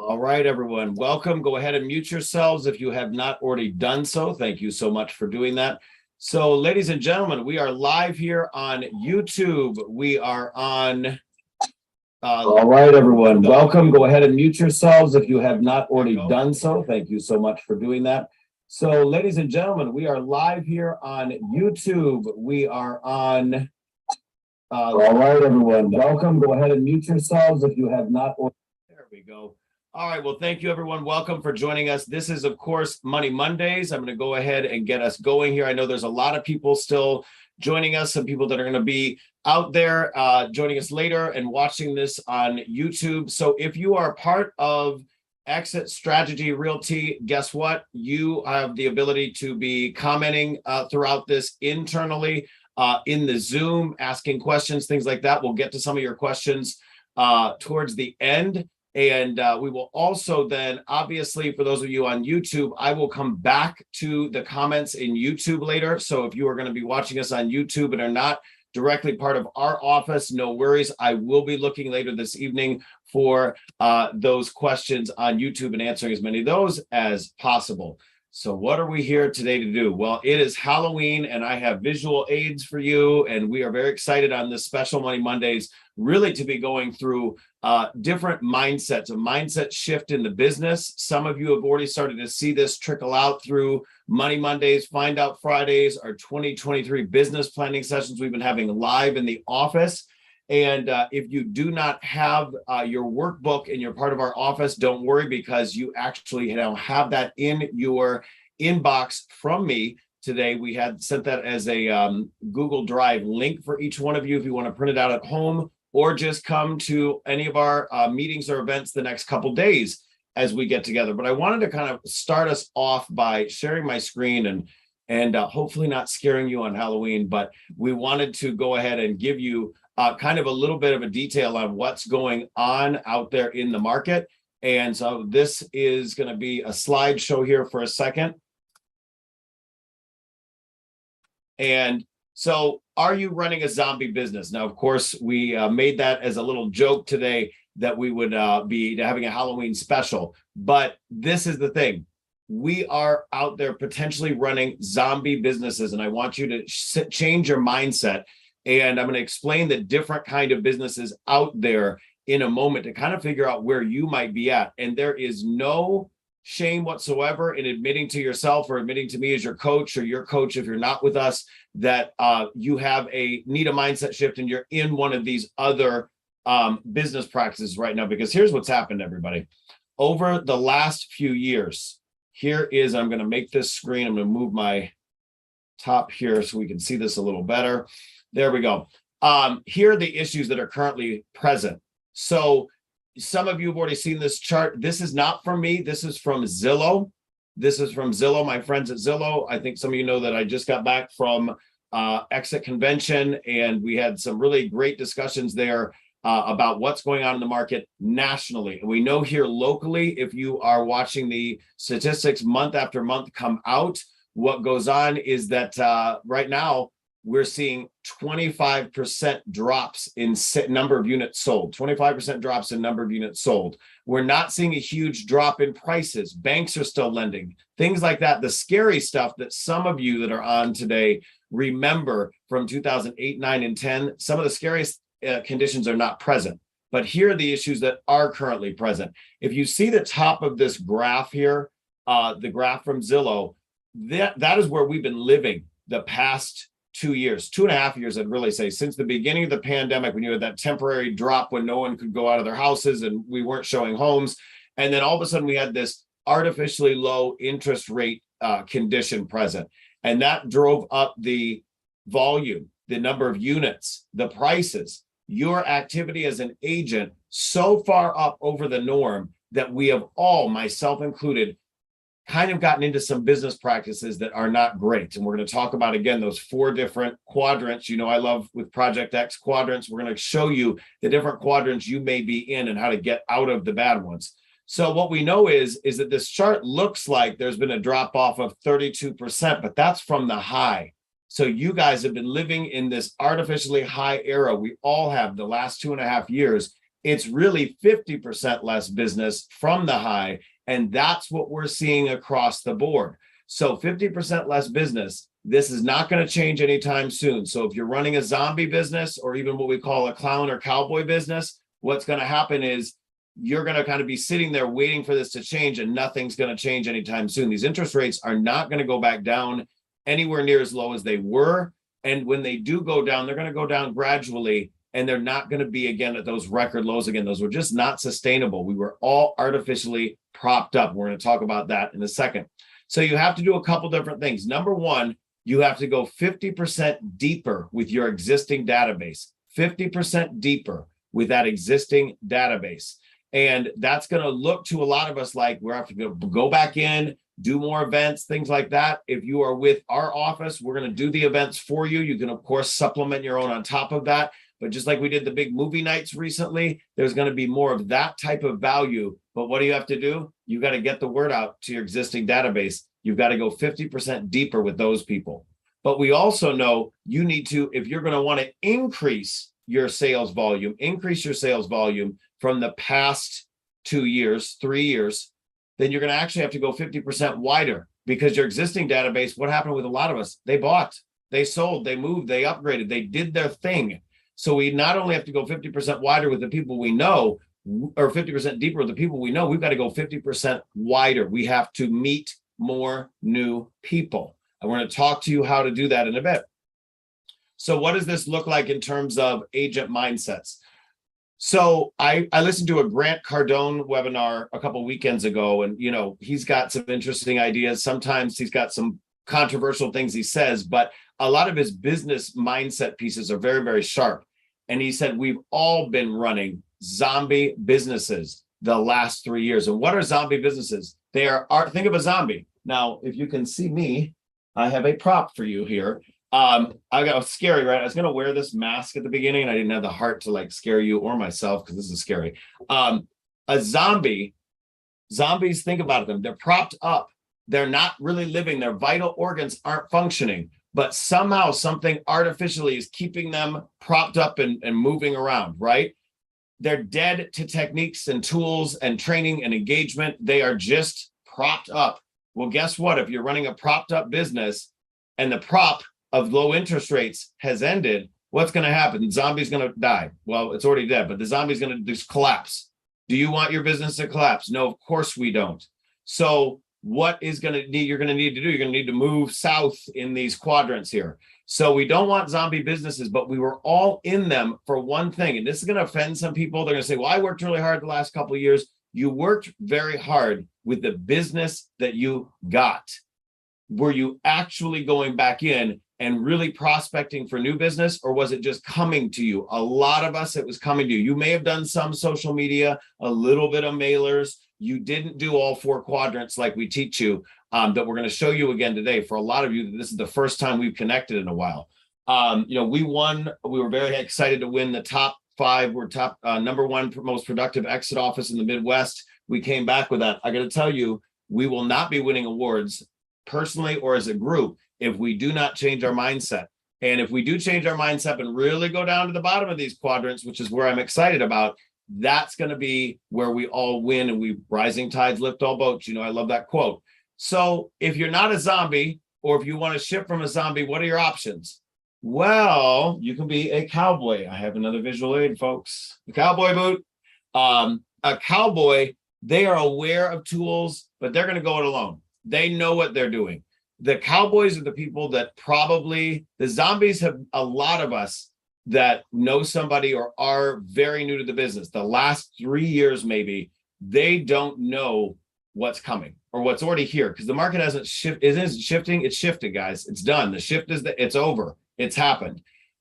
All right, everyone, welcome. Go ahead and mute yourselves if you have not already done so. Thank you so much for doing that. So, ladies and gentlemen, we are live here on YouTube. We are on. All right, everyone, welcome. Go ahead and mute yourselves if you have not already done so. Thank you so much for doing that. So, ladies and gentlemen, we are live here on YouTube. We are on. All right, everyone, welcome. Go ahead and mute yourselves if you have not already. There we go. All right. Well, thank you, everyone. Welcome for joining us. This is, of course, Money Mondays. I'm going to go ahead and get us going here. I know there's a lot of people still joining us, some people that are going to be out there joining us later and watching this on YouTube. So if you are part of Exit Strategy Realty, guess what? You have the ability to be commenting throughout this internally in the Zoom, asking questions, things like that. We'll get to some of your questions towards the end. And we will also then, obviously, for those of you on YouTube, I will come back to the comments in YouTube later. So if you are going to be watching us on YouTube and are not directly part of our office, no worries. I will be looking later this evening for those questions on YouTube and answering as many of those as possible. So what are we here today to do? Well, it is Halloween and I have visual aids for you. And we are very excited on this special Money Mondays, really to be going through different mindsets, a mindset shift in the business. Some of you have already started to see this trickle out through Money Mondays, Find Out Fridays, our 2023 business planning sessions we've been having live in the office. And if you do not have your workbook and you're part of our office, don't worry, because you actually now have that in your inbox from me today. We had sent that as a Google Drive link for each one of you if you want to print it out at home, or just come to any of our meetings or events the next couple days as we get together. But I wanted to kind of start us off by sharing my screen and hopefully not scaring you on Halloween, but we wanted to go ahead and give you kind of a little bit of a detail on what's going on out there in the market. And so this is going to be a slideshow here for a second. And so are you running a zombie business? Now, of course, we made that as a little joke today that we would be having a Halloween special. But this is the thing. We are out there potentially running zombie businesses. And I want you to change your mindset. And I'm going to explain the different kind of businesses out there in a moment to kind of figure out where you might be at. And there is no shame whatsoever in admitting to yourself or admitting to me as your coach or your coach, if you're not with us, that you need a mindset shift and you're in one of these other business practices right now. Because here's what's happened, everybody. Over the last few years, I'm going to make this screen. I'm going to move my top here so we can see this a little better. There we go. Here are the issues that are currently present. So some of you have already seen this chart. This is not from me. This is from Zillow. This is from Zillow, my friends at Zillow. I think some of you know that I just got back from Exit Convention, and we had some really great discussions there about what's going on in the market nationally. And we know here locally, if you are watching the statistics month after month come out, what goes on is that right now, we're seeing 25% drops in number of units sold, 25% drops in number of units sold. We're not seeing a huge drop in prices. Banks are still lending, things like that. The scary stuff that some of you that are on today remember from 2008, 9, and 10, some of the scariest conditions are not present. But here are the issues that are currently present. If you see the top of this graph here, the graph from Zillow, that is where we've been living the past 2 years, 2.5 years, I'd really say, since the beginning of the pandemic, when you had that temporary drop when no one could go out of their houses and we weren't showing homes. And then all of a sudden we had this artificially low interest rate condition present. And that drove up the volume, the number of units, the prices, your activity as an agent so far up over the norm that we have all, myself included, kind of gotten into some business practices that are not great. And we're going to talk about, again, those 4 different quadrants. You know, I love with Project X quadrants. We're going to show you the different quadrants you may be in and how to get out of the bad ones. So what we know is that this chart looks like there's been a drop off of 32%, but that's from the high. So you guys have been living in this artificially high era. We all have the last 2.5 years. it's really 50% less business from the high. And that's what we're seeing across the board. So 50% less business. This is not going to change anytime soon. So if you're running a zombie business or even what we call a clown or cowboy business, what's going to happen is you're going to kind of be sitting there waiting for this to change, and nothing's going to change anytime soon. These interest rates are not going to go back down anywhere near as low as they were. And when they do go down, they're going to go down gradually, and they're not going to be again at those record lows again. Those were just not sustainable. We were all artificially propped up. We're going to talk about that in a second. So you have to do a couple different things. Number one, you have to go 50% deeper with your existing database, 50% deeper with that existing database. And that's going to look to a lot of us like we're have to go back in, do more events, things like that. If you are with our office, we're going to do the events for you. You can, of course, supplement your own on top of that. But just like we did the big movie nights recently, there's going to be more of that type of value. But what do you have to do? You got to get the word out to your existing database. You've got to go 50% deeper with those people. But we also know you need to, if you're going to want to increase your sales volume from the past 2 years, 3 years, then you're going to actually have to go 50% wider, because your existing database, what happened with a lot of us? They bought, they sold, they moved, they upgraded, they did their thing. So we not only have to go 50% wider with the people we know, or 50% deeper with the people we know, we've got to go 50% wider. We have to meet more new people. And we're going to talk to you how to do that in a bit. So what does this look like in terms of agent mindsets? So I listened to a Grant Cardone webinar a couple of weekends ago, and he's got some interesting ideas. Sometimes he's got some controversial things he says, but a lot of his business mindset pieces are very, very sharp. And he said, we've all been running zombie businesses the last 3 years. And what are zombie businesses? They are think of a zombie. Now, if you can see me, I have a prop for you here. I got scary, right? I was going to wear this mask at the beginning, and I didn't have the heart to like scare you or myself, because this is scary. A zombie, zombies, think about them. They're propped up. They're not really living. Their vital organs aren't functioning, but somehow something artificially is keeping them propped up and moving around, right? They're dead to techniques and tools and training and engagement. They are just propped up. Well, guess what? If you're running a propped up business and the prop of low interest rates has ended, what's going to happen? The zombie's going to die. Well, it's already dead, but the zombie's going to just collapse. Do you want your business to collapse? No, of course we don't. So what you're going to need to do, you're going to need to move south in these quadrants here. So we don't want zombie businesses, but we were all in them for one thing. And this is going to offend some people. They're going to say, well, I worked really hard the last couple of years. You worked very hard with the business that you got. Were you actually going back in and really prospecting for new business, or was it just coming to you? A lot of us, it was coming to you. You may have done some social media, a little bit of mailers. You didn't do all 4 quadrants like we teach you, that we're going to show you again today. For a lot of you, this is the first time we've connected in a while. We were very excited to win the top 5. We're top number 1 most productive exit office in the Midwest. We came back with that. I got to tell you, we will not be winning awards personally or as a group if we do not change our mindset. And if we do change our mindset and really go down to the bottom of these quadrants, which is where I'm excited about, that's going to be where we all win, and we rising tides lift all boats. I love that quote. So if you're not a zombie, or if you want to shift from a zombie, what are your options? Well, you can be a cowboy. I have another visual aid, folks. The cowboy boot. A cowboy, they are aware of tools, but they're going to go it alone. They know what they're doing. The cowboys are the people that the zombies have a lot of us that know somebody or are very new to the business. The last 3 years, maybe, they don't know what's coming or what's already here, because the market hasn't shifted. It isn't shifting. It's shifted, guys. It's done. The shift it's over. It's happened.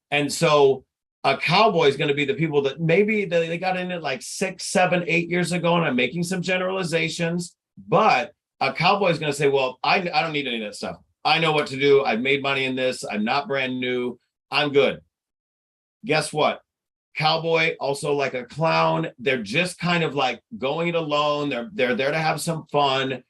And so a cowboy is going to be the people that maybe they got in it like 6, 7, 8 years ago. And I'm making some generalizations, but a cowboy is going to say, well, I don't need any of that stuff. I know what to do. I've made money in this. I'm not brand new. I'm good. Guess what? Cowboy, also like a clown, they're just kind of like going it alone. They're there to have some fun.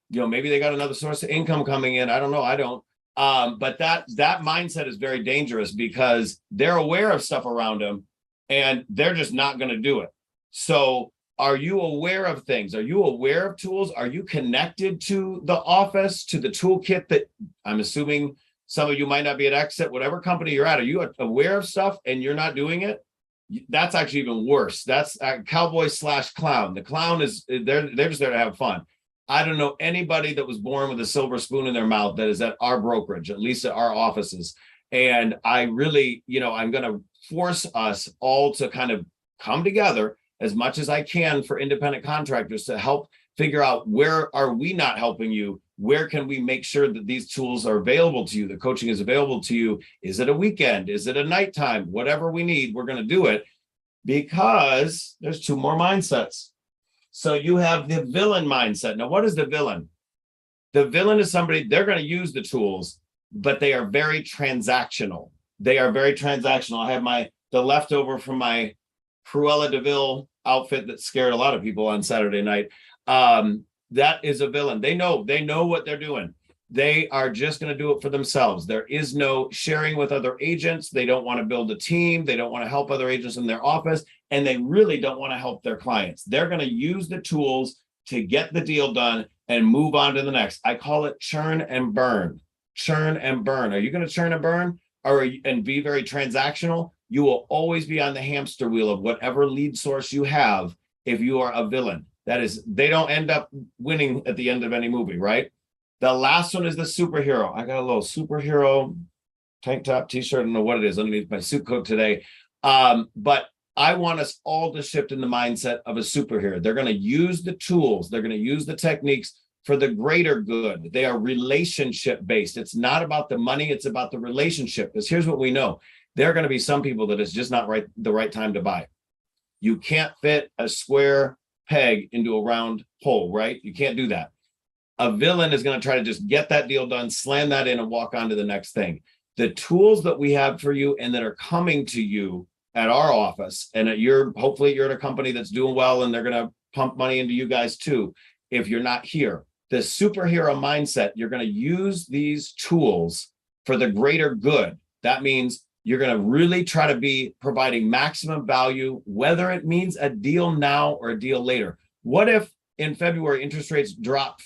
Maybe they got another source of income coming in. I don't know. I don't. But that mindset is very dangerous, because they're aware of stuff around them and they're just not going to do it. So are you aware of things? Are you aware of tools? Are you connected to the office, to the toolkit that I'm assuming some of you might not be at Exit, whatever company you're at? Are you aware of stuff and you're not doing it? That's actually even worse. That's cowboy / clown. The clown is they're just there to have fun. I don't know anybody that was born with a silver spoon in their mouth that is at our brokerage, at least at our offices. And I really, I'm going to force us all to kind of come together as much as I can for independent contractors to help figure out where are we not helping you? Where can we make sure that these tools are available to you? The coaching is available to you. Is it a weekend? Is it a nighttime? Whatever we need, we're going to do it, because there's two more mindsets. So you have the villain mindset. Now, what is the villain? The villain is somebody, they're going to use the tools, but they are very transactional. They are very transactional. I have the leftover from my Cruella DeVille outfit that scared a lot of people on Saturday night. That is a villain. They know what they're doing. They are just going to do it for themselves. There is no sharing with other agents. They don't want to build a team. They don't want to help other agents in their office. And they really don't want to help their clients. They're going to use the tools to get the deal done and move on to the next. I call it churn and burn. Churn and burn. Are you going to churn and burn and be very transactional? You will always be on the hamster wheel of whatever lead source you have if you are a villain. That is, they don't end up winning at the end of any movie, right? The last one is the superhero. I got a little superhero tank top, t-shirt. I don't know what it is underneath my suit coat today. But I want us all to shift in the mindset of a superhero. They're going to use the tools. They're going to use the techniques for the greater good. They are relationship based. It's not about the money. It's about the relationship. Because here's what we know. There are going to be some people that it's just not the right time to buy. You can't fit a square peg into a round hole, right? You can't do that. A villain is going to try to just get that deal done, slam that in, and walk on to the next thing. The tools that we have for you and that are coming to you at our office, and hopefully you're at a company that's doing well and they're going to pump money into you guys too. If you're not here, the superhero mindset, you're going to use these tools for the greater good. That means you're going to really try to be providing maximum value, whether it means a deal now or a deal later. What if in February interest rates drop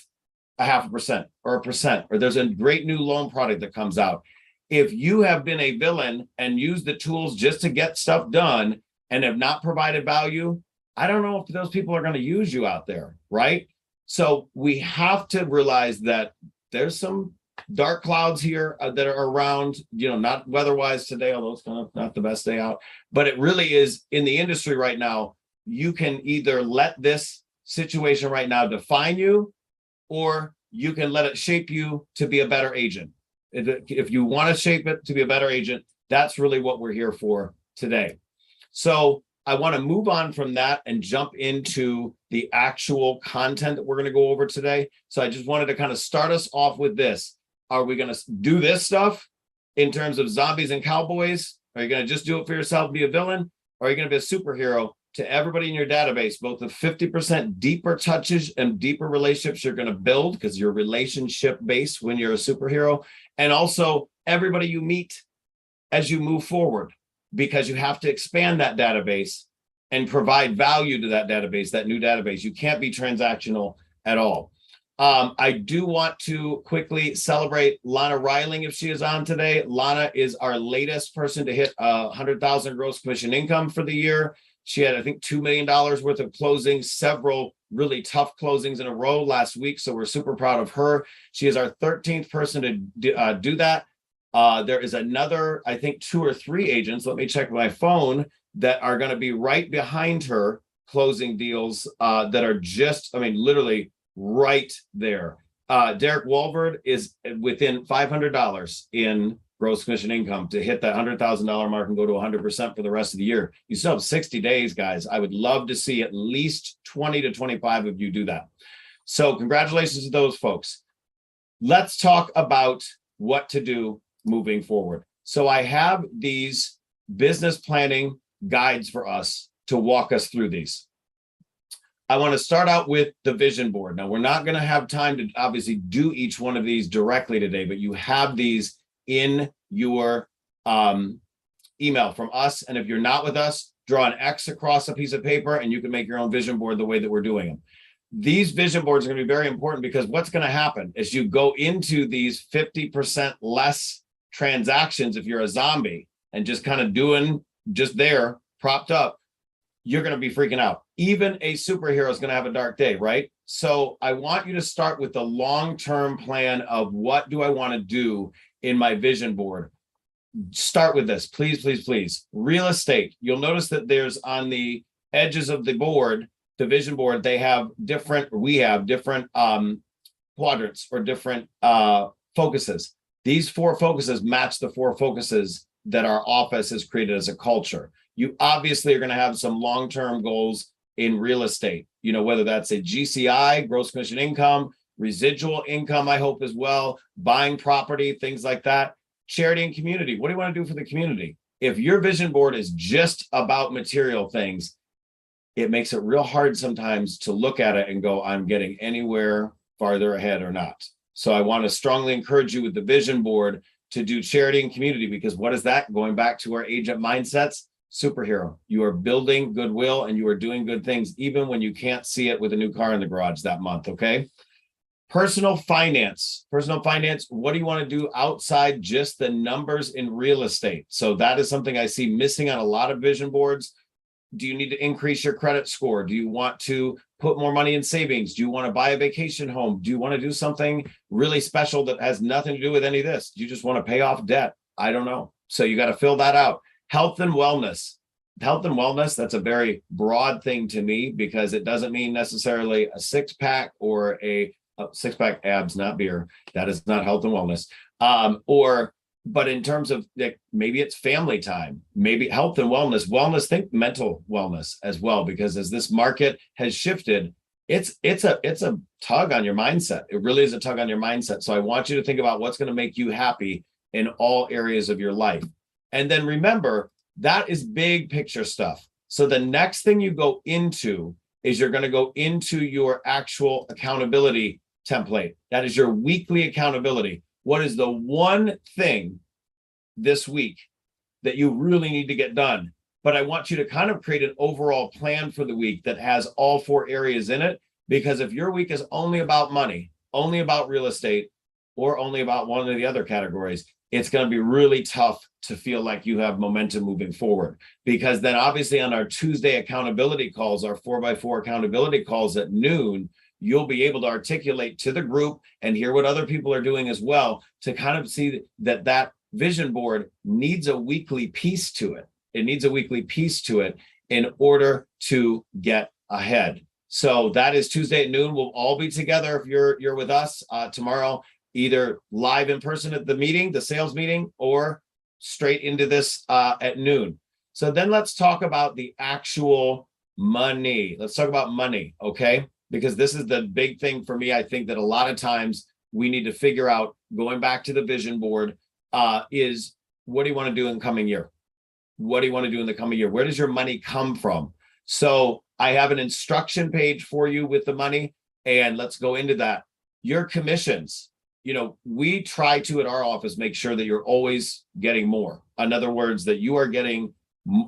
0.5% or 1%, or there's a great new loan product that comes out? If you have been a villain and used the tools just to get stuff done and have not provided value, I don't know if those people are going to use you out there, right? So we have to realize that there's some dark clouds here that are around, not weather-wise today, although it's kind of not the best day out, but it really is in the industry right now. You can either let this situation right now define you, or you can let it shape you to be a better agent. If you want to shape it to be a better agent, that's really what we're here for today. So I want to move on from that and jump into the actual content that we're going to go over today. So I just wanted to kind of start us off with this. Are we going to do this stuff in terms of zombies and cowboys? Are you going to just do it for yourself and be a villain? Or are you going to be a superhero to everybody in your database, both the 50% deeper touches and deeper relationships you're going to build because you're relationship based when you're a superhero, and also everybody you meet as you move forward, because you have to expand that database and provide value to that database, that new database. You can't be transactional at all. I do want to quickly celebrate Lana Reiling if she is on today. Lana is our latest person to hit 100,000 gross commission income for the year. She had, I think, $2 million worth of closings, several really tough closings in a row last week. So we're super proud of her. She is our 13th person to do that. There is another, I think, 2 or 3 agents, let me check my phone, that are going to be right behind her closing deals that are just, literally right there. Derek Walvard is within $500 in gross commission income to hit that $100,000 mark and go to 100% for the rest of the year. You still have 60 days, guys. I would love to see at least 20 to 25 of you do that. So congratulations to those folks. Let's talk about what to do moving forward. So I have these business planning guides for us to walk us through these. I want to start out with the vision board. Now, we're not going to have time to obviously do each one of these directly today, but you have these in your email from us. And if you're not with us, draw an X across a piece of paper, and you can make your own vision board the way that we're doing them. These vision boards are going to be very important because what's going to happen is you go into these 50% less transactions if you're a zombie and just kind of doing just there, propped up, you're going to be freaking out. Even a superhero is going to have a dark day, right? So I want you to start with the long-term plan of what do I want to do in my vision board. Start with this, please, please, please. Real estate. You'll notice that there's on the edges of the board, the vision board, we have different quadrants or different focuses. These 4 focuses match the 4 focuses that our office has created as a culture. You obviously are going to have some long-term goals in real estate, whether that's a GCI, gross commission income, residual income, I hope as well, buying property, things like that. Charity and community. What do you want to do for the community? If your vision board is just about material things, it makes it real hard sometimes to look at it and go, I'm getting anywhere farther ahead or not. So I want to strongly encourage you with the vision board to do charity and community, because what is that? Going back to our agent mindsets, superhero. You are building goodwill and you are doing good things, even when you can't see it with a new car in the garage that month, okay? Personal finance. What do you want to do outside just the numbers in real estate? So that is something I see missing on a lot of vision boards. Do you need to increase your credit score? Do you want to put more money in savings? Do you want to buy a vacation home? Do you want to do something really special that has nothing to do with any of this? Do you just want to pay off debt? I don't know. So you got to fill that out. Health and wellness. That's a very broad thing to me, because it doesn't mean necessarily a six-pack or a six-pack abs, not beer. That is not health and wellness. But in terms of maybe it's family time, maybe health and wellness, think mental wellness as well, because as this market has shifted, it's a tug on your mindset. It really is a tug on your mindset. So I want you to think about what's going to make you happy in all areas of your life. And then remember, that is big picture stuff. So the next thing you go into is you're going to go into your actual accountability template. That is your weekly accountability. What is the one thing this week that you really need to get done? But I want you to kind of create an overall plan for the week that has all 4 areas in it. Because if your week is only about money, only about real estate, or only about one of the other categories, it's going to be really tough to feel like you have momentum moving forward. Because then obviously on our Tuesday accountability calls, our 4x4 accountability calls at noon, you'll be able to articulate to the group and hear what other people are doing as well, to kind of see that vision board needs a weekly piece to it. It needs a weekly piece to it in order to get ahead. So that is Tuesday at noon. We'll all be together if you're with us tomorrow, either live in person at the meeting, the sales meeting, or straight into this at noon. So then let's talk about the actual money. Let's talk about money, okay? Because this is the big thing for me. I think that a lot of times we need to figure out, going back to the vision board, is what do you want to do in the coming year? What do you want to do in the coming year? Where does your money come from? So I have an instruction page for you with the money, and let's go into that. Your commissions, we try to, at our office, make sure that you're always getting more. In other words, that you are getting,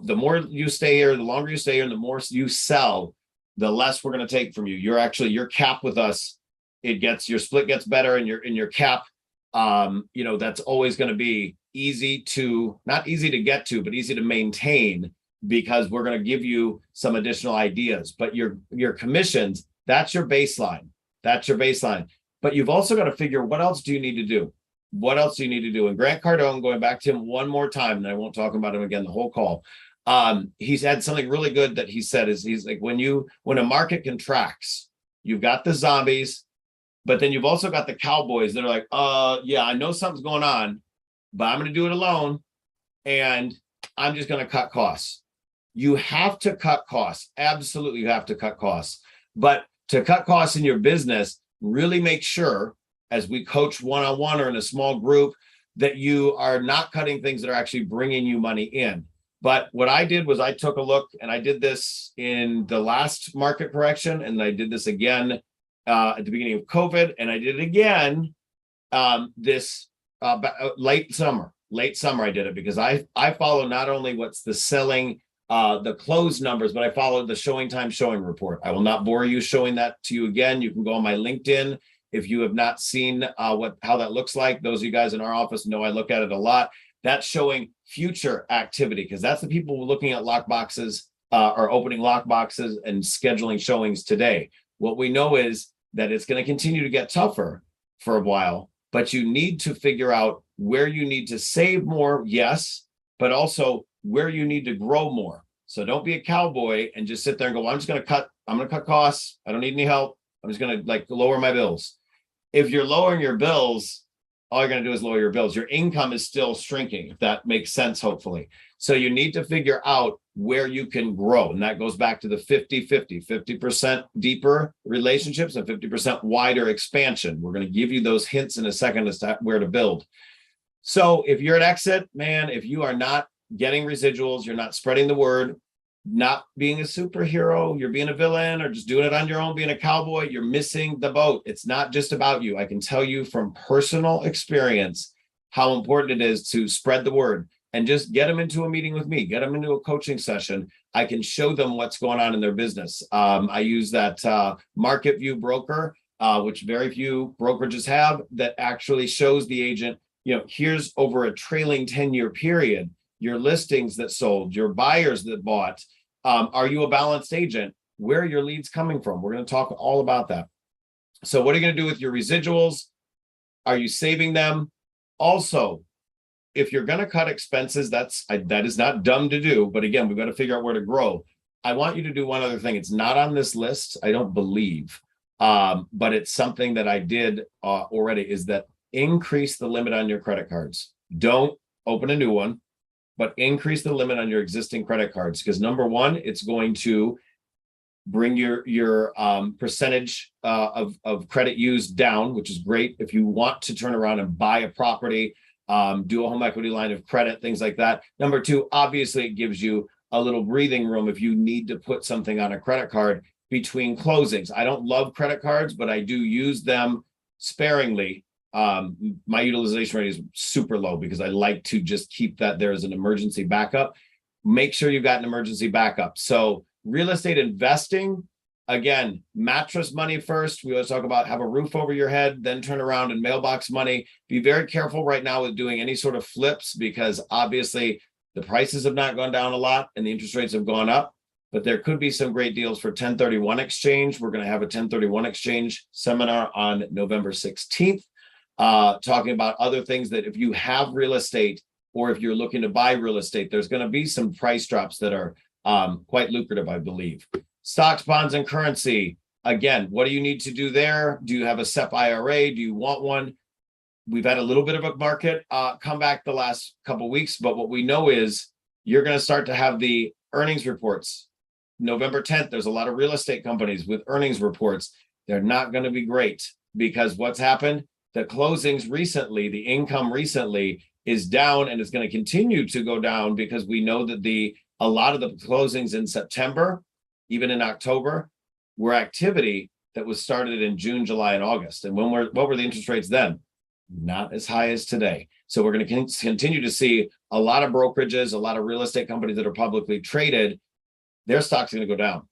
the more you stay here, the longer you stay here, and the more you sell, the less we're going to take from you. Your cap with us, your split gets better, and your cap, that's always going to be not easy to get to, but easy to maintain, because we're going to give you some additional ideas. But your commissions, that's your baseline. But you've also got to figure, what else do you need to do? And Grant Cardone, going back to him one more time, and I won't talk about him again the whole call. He's had something really good that he said is, he's like, when a market contracts, you've got the zombies, but then you've also got the cowboys that are like, yeah, I know something's going on, but I'm going to do it alone, and I'm just going to cut costs. You have to cut costs. Absolutely, you have to cut costs. But to cut costs in your business, really make sure, as we coach one-on-one or in a small group, that you are not cutting things that are actually bringing you money in. But what I did was I took a look, and I did this in the last market correction, and I did this again at the beginning of COVID, and I did it again this late summer. I did it because I follow not only what's the selling the close numbers, but I followed the showing time showing report. I will not bore you showing that to you again. You can go on my LinkedIn. If you have not seen how that looks like, those of you guys in our office know I look at it a lot. That's showing future activity, because that's the people looking at lock boxes or opening lock boxes and scheduling showings today. What we know is that it's going to continue to get tougher for a while, but you need to figure out where you need to save more, yes, but also where you need to grow more. So don't be a cowboy and just sit there and go, well, I'm going to cut costs. I don't need any help. I'm just going to lower my bills. If you're lowering your bills, all you're going to do is lower your bills. Your income is still shrinking, if that makes sense, hopefully. So you need to figure out where you can grow. And that goes back to the 50-50, 50% deeper relationships and 50% wider expansion. We're going to give you those hints in a second as to where to build. So if you're at exit, man, if you are not getting residuals, you're not spreading the word, not being a superhero, you're being a villain or just doing it on your own, being a cowboy, you're missing the boat. It's not just about you. I can tell you from personal experience how important it is to spread the word and just get them into a meeting with me, get them into a coaching session. I can show them what's going on in their business. I use that market view broker, which very few brokerages have, that actually shows the agent, here's over a trailing 10-year period, your listings that sold, your buyers that bought. Are you a balanced agent? Where are your leads coming from? We're going to talk all about that. So what are you going to do with your residuals? Are you saving them? Also, if you're going to cut expenses, that is not dumb to do. But again, we've got to figure out where to grow. I want you to do one other thing. It's not on this list, I don't believe, but it's something that I did already, is that increase the limit on your credit cards. Don't open a new one, but increase the limit on your existing credit cards, because number one, it's going to bring your percentage of credit used down, which is great if you want to turn around and buy a property, do a home equity line of credit, things like that. Number two, obviously it gives you a little breathing room if you need to put something on a credit card between closings. I don't love credit cards, but I do use them sparingly. My utilization rate is super low because I like to just keep that there as an emergency backup. Make sure you've got an emergency backup. So real estate investing, again, mattress money first. We always talk about have a roof over your head, then turn around and mailbox money. Be very careful right now with doing any sort of flips, because obviously the prices have not gone down a lot and the interest rates have gone up, but there could be some great deals for 1031 exchange. We're going to have a 1031 exchange seminar on November 16th. Talking about other things that if you have real estate or if you're looking to buy real estate, there's going to be some price drops that are quite lucrative, I believe. Stocks, bonds, and currency. Again, what do you need to do there? Do you have a SEP IRA? Do you want one? We've had a little bit of a market come back the last couple of weeks, but what we know is you're going to start to have the earnings reports. November 10th, there's a lot of real estate companies with earnings reports. They're not going to be great because what's happened? The closings recently, the income recently is down, and it's going to continue to go down because we know that a lot of the closings in September, even in October, were activity that was started in June, July, and August. And what were the interest rates then? Not as high as today. So we're going to continue to see a lot of brokerages, a lot of real estate companies that are publicly traded, their stock's going to go down,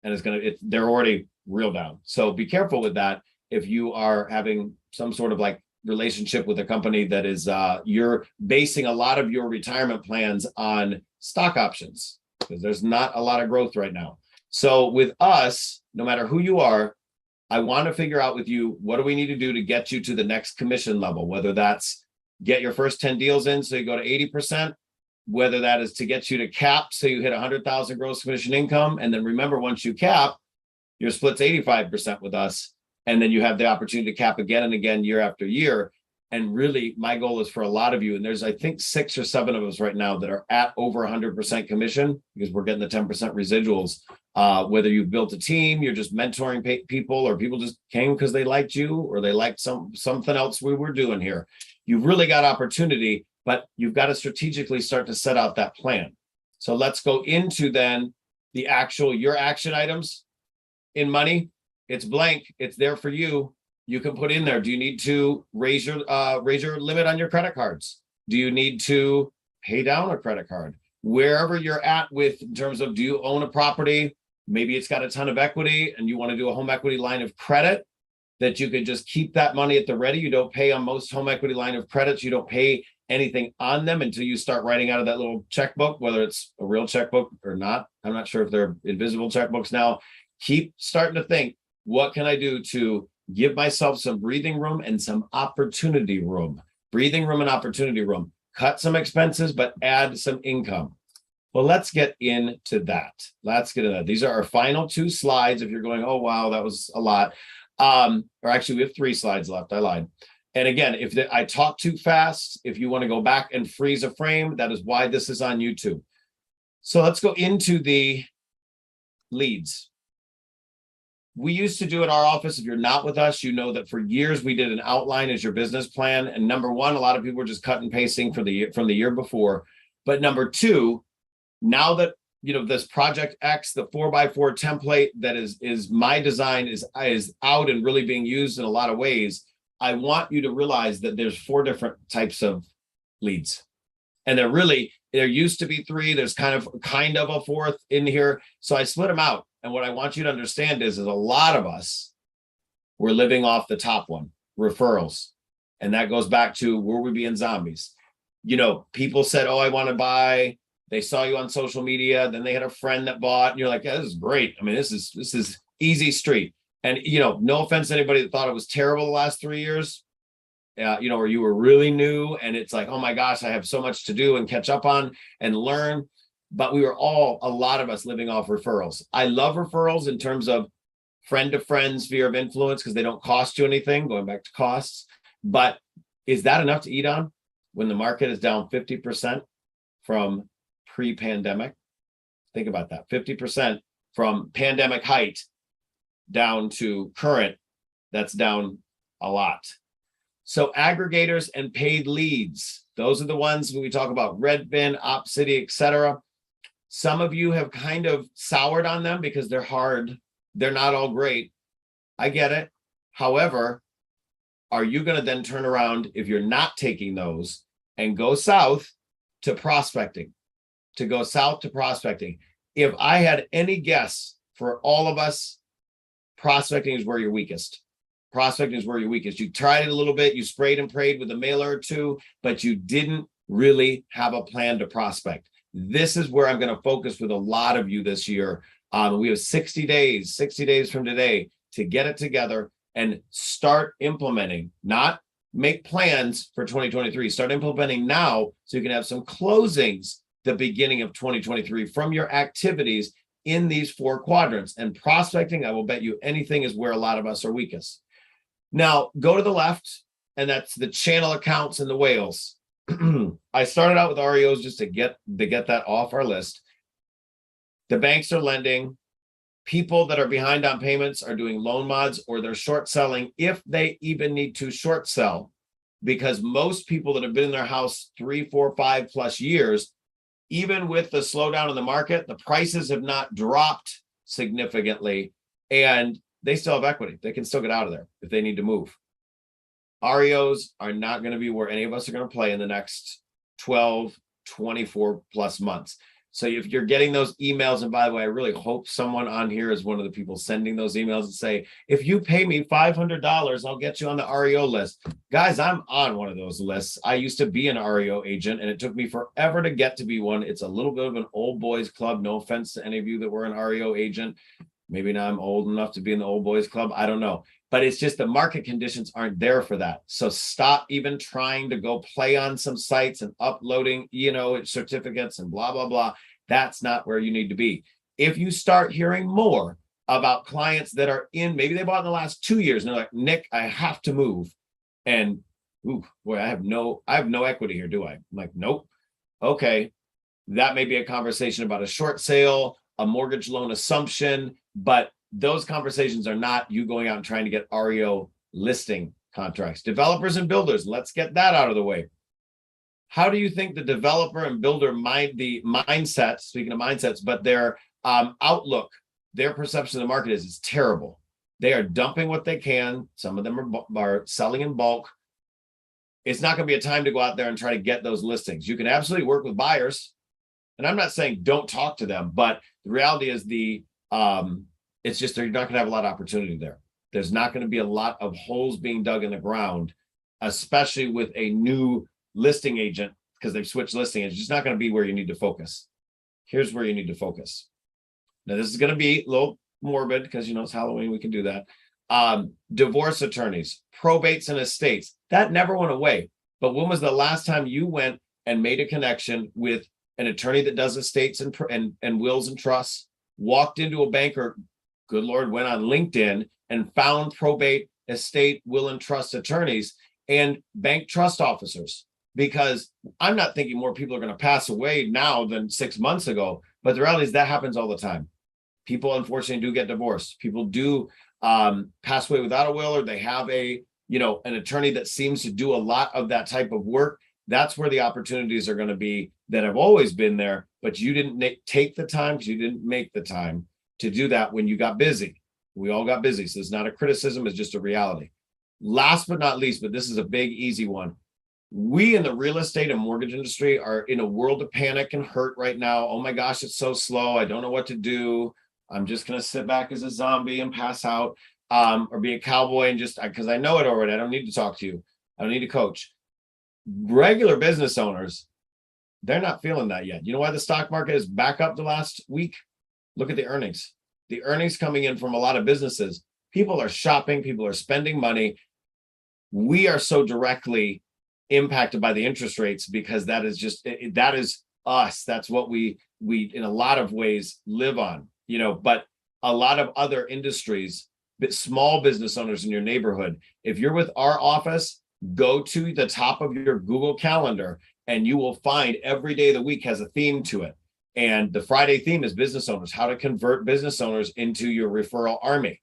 and they're already real down. So be careful with that. If you are having some sort of relationship with a company that is you're basing a lot of your retirement plans on stock options, because there's not a lot of growth right now. So with us, no matter who you are, I want to figure out with you, what do we need to do to get you to the next commission level, whether that's get your first 10 deals in so you go to 80%, whether that is to get you to cap so you hit 100,000 gross commission income. And then remember, once you cap, your split's 85% with us. And then you have the opportunity to cap again and again, year after year. And really, my goal is for a lot of you, and there's, I think, 6 or 7 of us right now that are at over 100% commission, because we're getting the 10% residuals. Whether you've built a team, you're just mentoring people, or people just came because they liked you, or they liked something else we were doing here. You've really got opportunity, but you've got to strategically start to set out that plan. So let's go into then your action items in money. It's blank. It's there for you. You can put in there. Do you need to raise your limit on your credit cards? Do you need to pay down a credit card? wherever you're at with in terms of, do you own a property? Maybe it's got a ton of equity and you want to do a home equity line of credit that you could just keep that money at the ready. You don't pay on most home equity line of credits. You don't pay anything on them until you start writing out of that little checkbook, whether it's a real checkbook or not. I'm not sure if they're invisible checkbooks now. Keep starting to think, what can I do to give myself some breathing room and some opportunity room? Breathing room and opportunity room. Cut some expenses, but add some income. Well, let's get into that. These are our final 2 slides. If you're going, oh, wow, that was a lot. Or actually, we have 3 slides left. I lied. And again, if I talk too fast, if you want to go back and freeze a frame, that is why this is on YouTube. So let's go into the leads. We used to do at our office, if you're not with us, you know that for years we did an outline as your business plan. And number 1, a lot of people were just cut and pasting from the year before. But number 2, now that this Project X, the 4x4 template that is my design is out and really being used in a lot of ways, I want you to realize that there's 4 different types of leads. And there used to be 3, there's kind of a 4th in here. So I split them out. And what I want you to understand is a lot of us, we're living off the top one, referrals. And that goes back to where we being zombies. People said, oh, I want to buy. They saw you on social media, then they had a friend that bought, and you're like, yeah, this is great. I mean, this is easy street. And, no offense to anybody that thought it was terrible the last 3 years, or you were really new and it's like, oh my gosh, I have so much to do and catch up on and learn. But we were a lot of us living off referrals. I love referrals in terms of friend to friend sphere of influence because they don't cost you anything, going back to costs. But is that enough to eat on when the market is down 50% from pre-pandemic? Think about that. 50% from pandemic height down to current. That's down a lot. So aggregators and paid leads, those are the ones when we talk about Redfin, OpCity, etc. Some of you have kind of soured on them because they're hard. They're not all great. I get it. However, are you going to then turn around if you're not taking those and go south to prospecting? If I had any guess for all of us, prospecting is where you're weakest. You tried it a little bit. You sprayed and prayed with a mailer or 2, but you didn't really have a plan to prospect. This is where I'm going to focus with a lot of you this year. We have 60 days from today to get it together and start implementing, not make plans for 2023. Start implementing now so you can have some closings the beginning of 2023 from your activities in these 4 quadrants. And prospecting, I will bet you anything, is where a lot of us are weakest. Now, go to the left, and that's the channel accounts and the whales. I started out with REOs just to get that off our list. The banks are lending. People that are behind on payments are doing loan mods, or they're short selling if they even need to short sell, because most people that have been in their house 3, 4, 5+ years, even with the slowdown in the market, the prices have not dropped significantly, and they still have equity. They can still get out of there if they need to move. REOs are not going to be where any of us are going to play in the next 12, 24+ months. So if you're getting those emails, and by the way, I really hope someone on here is one of the people sending those emails and say, if you pay me $500, I'll get you on the REO list. Guys, I'm on one of those lists. I used to be an REO agent, and it took me forever to get to be one. It's a little bit of an old boys club. No offense to any of you that were an REO agent. Maybe now I'm old enough to be in the old boys club. I don't know. But it's just the market conditions aren't there for that. So stop even trying to go play on some sites and uploading, certificates and blah, blah, blah. That's not where you need to be. If you start hearing more about clients that are maybe they bought in the last 2 years and they're like, Nick, I have to move. And boy, I have no equity here, do I? I'm like, nope. Okay. That may be a conversation about a short sale, a mortgage loan assumption, but those conversations are not you going out and trying to get REO listing contracts. Developers and builders, let's get that out of the way. How do you think the developer and builder mindset, speaking of mindsets, but their outlook, their perception of the market is terrible. They are dumping what they can. Some of them are selling in bulk. It's not going to be a time to go out there and try to get those listings. You can absolutely work with buyers. And I'm not saying don't talk to them, but the reality is it's just you're not going to have a lot of opportunity there. There's not going to be a lot of holes being dug in the ground, especially with a new listing agent, because they've switched listing. It's just not going to be where you need to focus. Here's where you need to focus. Now, this is going to be a little morbid because, it's Halloween. We can do that. Divorce attorneys, probates and estates, that never went away. But when was the last time you went and made a connection with an attorney that does estates and wills and trusts, walked into a banker, good Lord, went on LinkedIn and found probate, estate, will and trust attorneys and bank trust officers? Because I'm not thinking more people are going to pass away now than 6 months ago, but the reality is that happens all the time. People unfortunately do get divorced. People do pass away without a will, or they have an attorney that seems to do a lot of that type of work. That's where the opportunities are going to be that have always been there, but you didn't take the time because you didn't make the time to do that when you got busy. We all got busy. So it's not a criticism, it's just a reality. Last but not least, but this is a big, easy one. We in the real estate and mortgage industry are in a world of panic and hurt right now. Oh my gosh, it's so slow. I don't know what to do. I'm just going to sit back as a zombie and pass out, or be a cowboy and just because I know it already. I don't need to talk to you. I don't need to coach. Regular business owners, they're not feeling that yet. You know why the stock market is back up the last week? Look at the earnings. The earnings coming in from a lot of businesses. People are shopping. People are spending money. We are so directly impacted by the interest rates because that is us. That's what we in a lot of ways live on, but a lot of other industries, small business owners in your neighborhood, if you're with our office, go to the top of your Google Calendar and you will find every day of the week has a theme to it. And the Friday theme is business owners, how to convert business owners into your referral army.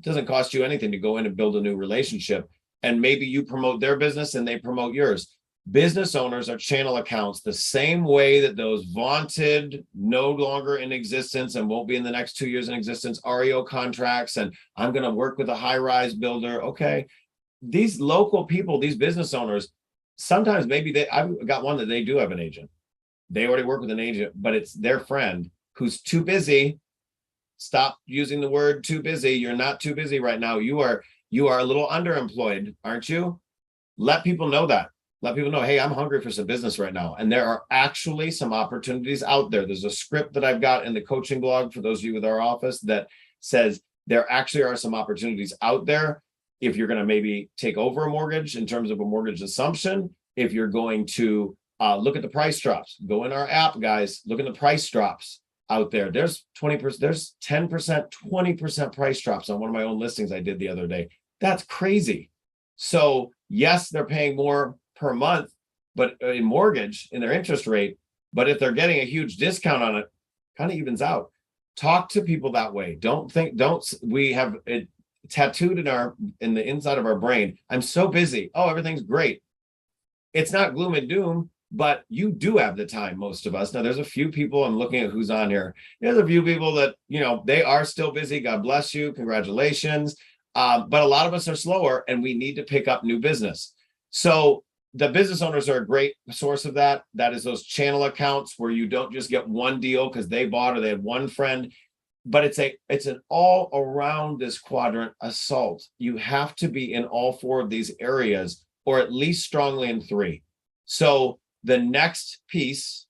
It doesn't cost you anything to go in and build a new relationship. And maybe you promote their business and they promote yours. Business owners are channel accounts the same way that those vaunted, no longer in existence and won't be in the next 2 years in existence, REO contracts, and I'm going to work with a high-rise builder. Okay. These local people, these business owners, sometimes maybe I've got one that they do have an agent. They already work with an agent, but it's their friend who's too busy. Stop using the word too busy. You're not too busy right now. You are a little underemployed, aren't you? Let people know that. Let people know, hey, I'm hungry for some business right now. And there are actually some opportunities out there. There's a script that I've got in the coaching blog for those of you with our office that says there actually are some opportunities out there. If you're going to maybe take over a mortgage in terms of a mortgage assumption, if you're going to look at the price drops, go in our app, guys, look at the price drops out there. There's 20%, there's 10%, 20% price drops on one of my own listings I did the other day. That's crazy. So yes, they're paying more per month, but in mortgage, in their interest rate, but if they're getting a huge discount on it, kind of evens out. Talk to people that way. We have it tattooed in the inside of our brain. I'm so busy. Oh, everything's great. It's not gloom and doom, but you do have the time, most of us. Now, there's a few people, I'm looking at who's on here. There's a few people that, they are still busy. God bless you. Congratulations. But a lot of us are slower and we need to pick up new business. So the business owners are a great source of that. That is those channel accounts where you don't just get one deal because they bought or they had one friend, but it's an all around this quadrant assault. You have to be in all four of these areas, or at least strongly in three. So the next piece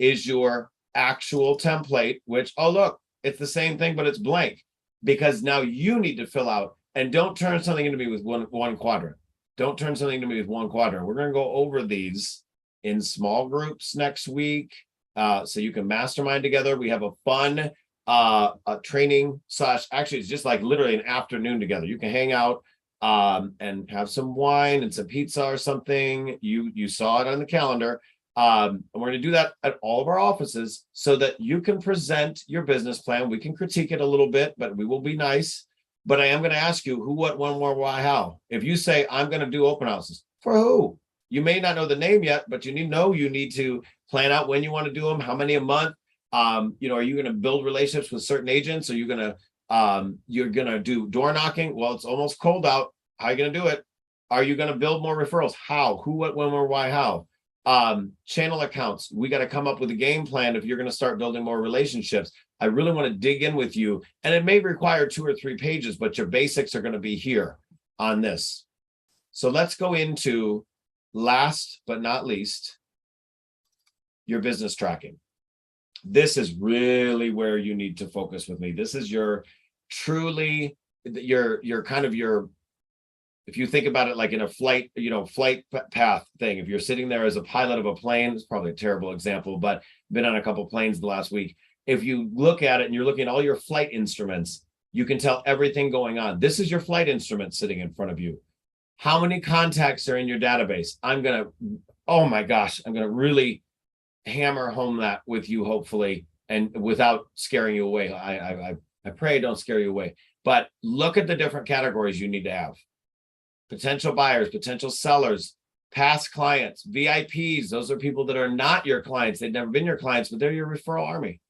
is your actual template, which, oh, look, it's the same thing, but it's blank, because now you need to fill out, and don't turn something into me with one quadrant. Don't turn something to me with one quadrant. We're going to go over these in small groups next week. So you can mastermind together. We have a fun training / actually, it's just like literally an afternoon together. You can hang out and have some wine and some pizza or something. You saw it on the calendar. And we're going to do that at all of our offices so that you can present your business plan. We can critique it a little bit, but we will be nice. But I am going to ask you who, what, when, where, why, how. If you say, I'm going to do open houses, for who? You may not know the name yet, but you need to plan out when you want to do them, how many a month. Are you going to build relationships with certain agents? Are you going to you're going to do door knocking? Well, it's almost cold out. How are you going to do it? Are you going to build more referrals? How? Who, what, when, where, why, how? Channel accounts. We got to come up with a game plan if you're going to start building more relationships. I really want to dig in with you, and it may require 2 or 3 pages, but your basics are going to be here on this. So let's go into, last but not least, your business tracking. This is really where you need to focus with me. This is your truly your kind of your, if you think about it like in a flight, flight path thing, if you're sitting there as a pilot of a plane, it's probably a terrible example, but been on a couple planes the last week. If you look at it and you're looking at all your flight instruments, you can tell everything going on. This is your flight instrument sitting in front of you. How many contacts are in your database? Oh my gosh, I'm going to really hammer home that with you, hopefully, and without scaring you away. I pray I don't scare you away, but look at the different categories you need to have. Potential buyers, potential sellers, past clients, VIPs. Those are people that are not your clients. They've never been your clients, but they're your referral army.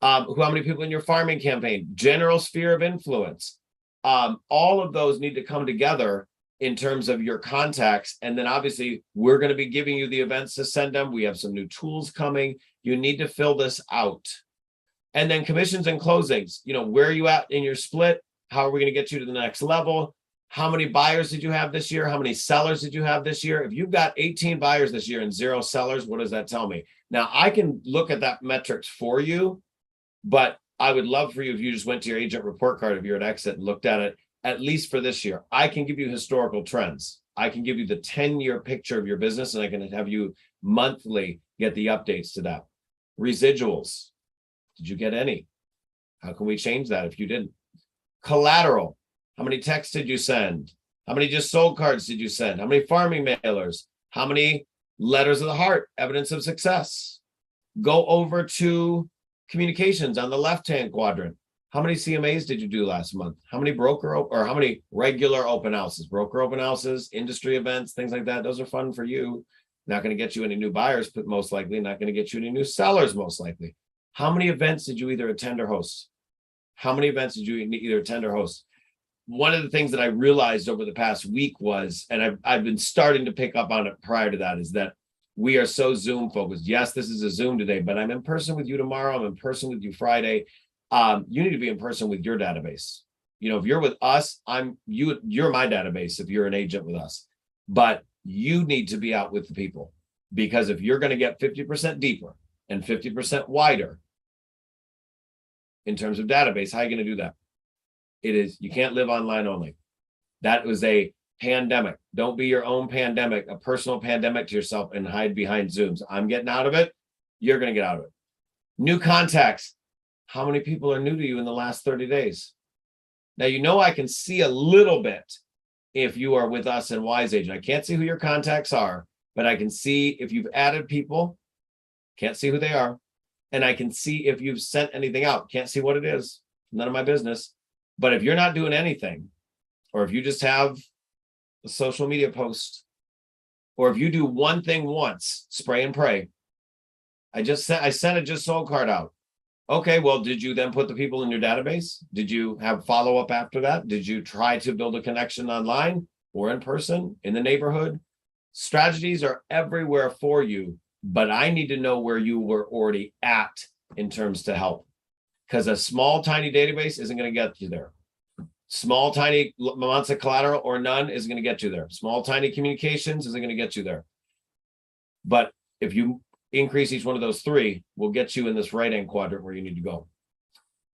How many people in your farming campaign? General sphere of influence. All of those need to come together in terms of your contacts. And then obviously we're going to be giving you the events to send them. We have some new tools coming. You need to fill this out. And then commissions and closings. Where are you at in your split? How are we going to get you to the next level? How many buyers did you have this year? How many sellers did you have this year? If you've got 18 buyers this year and 0 sellers, what does that tell me? Now, I can look at that metrics for you, but I would love for you if you just went to your agent report card, if you're at Exit, and looked at it, at least for this year. I can give you historical trends. I can give you the 10-year picture of your business, and I can have you monthly get the updates to that. Residuals. Did you get any? How can we change that if you didn't? Collateral. How many texts did you send? How many just sold cards did you send? How many farming mailers? How many letters of the heart, evidence of success? Go over to communications on the left-hand quadrant. How many CMAs did you do last month? How many how many regular open houses? Broker open houses, industry events, things like that. Those are fun for you. Not going to get you any new buyers, but most likely not going to get you any new sellers, most likely. How many events did you either attend or host? How many events did you either attend or host? One of the things that I realized over the past week was, and I've been starting to pick up on it prior to that, is that we are so Zoom focused. Yes, this is a Zoom today, but I'm in person with you tomorrow. I'm in person with you Friday. You need to be in person with your database. If you're with us, you're my database if you're an agent with us. But you need to be out with the people, because if you're going to get 50% deeper and 50% wider in terms of database, how are you going to do that? You can't live online only. That was a pandemic. Don't be your own pandemic, a personal pandemic to yourself, and hide behind Zooms. I'm getting out of it. You're going to get out of it. New contacts. How many people are new to you in the last 30 days? Now, I can see a little bit if you are with us in Wise Agent. I can't see who your contacts are, but I can see if you've added people. Can't see who they are. And I can see if you've sent anything out. Can't see what it is. None of my business. But if you're not doing anything, or if you just have a social media post, or if you do one thing once, spray and pray. I sent a just sold card out. Okay, well, did you then put the people in your database? Did you have follow-up after that? Did you try to build a connection online or in person, in the neighborhood? Strategies are everywhere for you, but I need to know where you were already at in terms to help. Because a small, tiny database isn't going to get you there. Small, tiny amounts of collateral or none isn't going to get you there. Small, tiny communications isn't going to get you there. But if you increase each one of those 3, will get you in this right-hand quadrant where you need to go.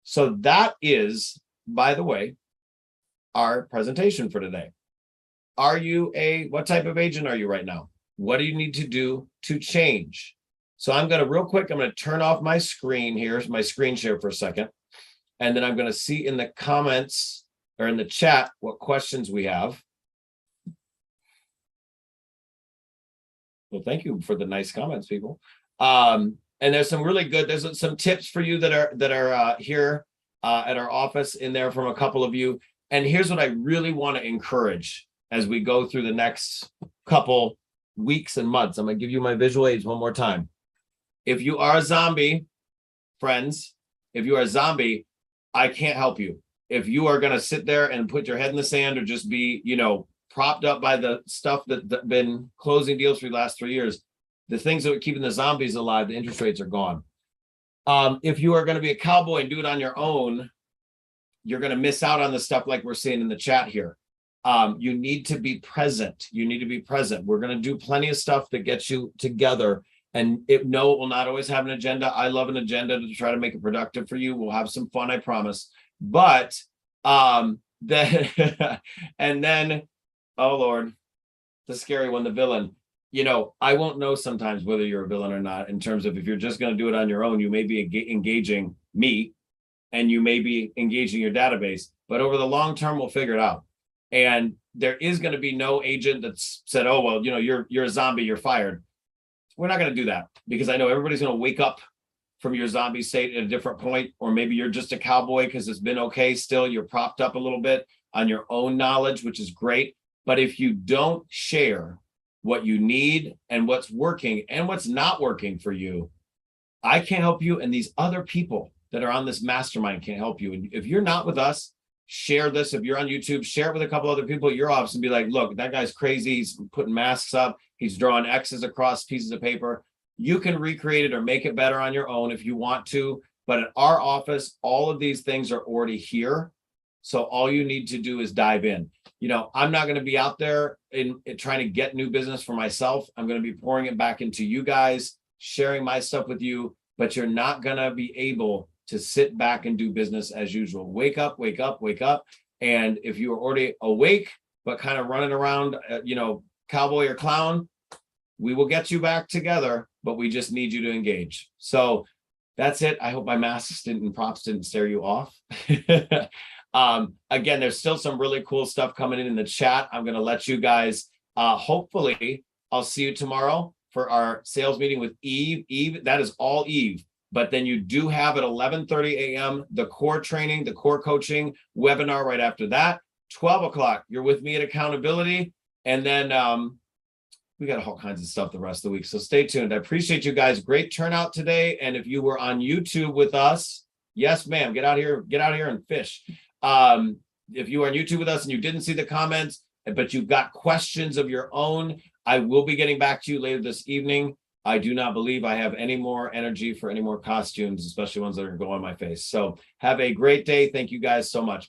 So that is, by the way, our presentation for today. What type of agent are you right now? What do you need to do to change? So I'm going to turn off my screen here, my screen share for a second. And then I'm going to see in the comments or in the chat what questions we have. Well, thank you for the nice comments, people. And there's some tips for you that are here at our office in there from a couple of you. And here's what I really want to encourage as we go through the next couple weeks and months. I'm going to give you my visual aids one more time. If you are a zombie, friends, if you are a zombie, I can't help you. If you are going to sit there and put your head in the sand or just be, propped up by the stuff that's been closing deals for the last 3 years, the things that are keeping the zombies alive, the interest rates are gone. If you are going to be a cowboy and do it on your own, you're going to miss out on the stuff like we're seeing in the chat here. You need to be present. You need to be present. We're going to do plenty of stuff that gets you together. And no, it will not always have an agenda. I love an agenda to try to make it productive for you. We'll have some fun, I promise. But then, and then, oh Lord, the scary one, the villain. I won't know sometimes whether you're a villain or not, in terms of if you're just going to do it on your own, you may be engaging me and you may be engaging your database, but over the long term, we'll figure it out. And there is going to be no agent that's said, oh, well, you're a zombie, you're fired. We're not going to do that, because I know everybody's going to wake up from your zombie state at a different point, or maybe you're just a cowboy because it's been okay. Still, you're propped up a little bit on your own knowledge, which is great. But if you don't share what you need and what's working and what's not working for you, I can't help you. And these other people that are on this mastermind can't help you. And if you're not with us, share this. If you're on YouTube, share it with a couple other people at your office and be like, look, that guy's crazy. He's putting masks up. He's drawing X's across pieces of paper. You can recreate it or make it better on your own if you want to. But at our office, all of these things are already here. So all you need to do is dive in. I'm not going to be out there in trying to get new business for myself. I'm going to be pouring it back into you guys, sharing my stuff with you, but you're not going to be able to sit back and do business as usual. Wake up, wake up, wake up. And if you are already awake, but kind of running around, cowboy or clown, we will get you back together, but we just need you to engage. So that's it. I hope my masks and props didn't scare you off. Again, there's still some really cool stuff coming in the chat. I'm going to let you guys, hopefully I'll see you tomorrow for our sales meeting with Eve. Eve, that is all Eve. But then you do have at 11:30 a.m. the core training, the core coaching webinar right after that. 12 o'clock, you're with me at accountability. And then we got all kinds of stuff the rest of the week. So stay tuned. I appreciate you guys. Great turnout today. And if you were on YouTube with us, yes, ma'am, get out here and fish. If you are on YouTube with us and you didn't see the comments, but you've got questions of your own, I will be getting back to you later this evening. I do not believe I have any more energy for any more costumes, especially ones that are going on my face. So have a great day. Thank you guys so much.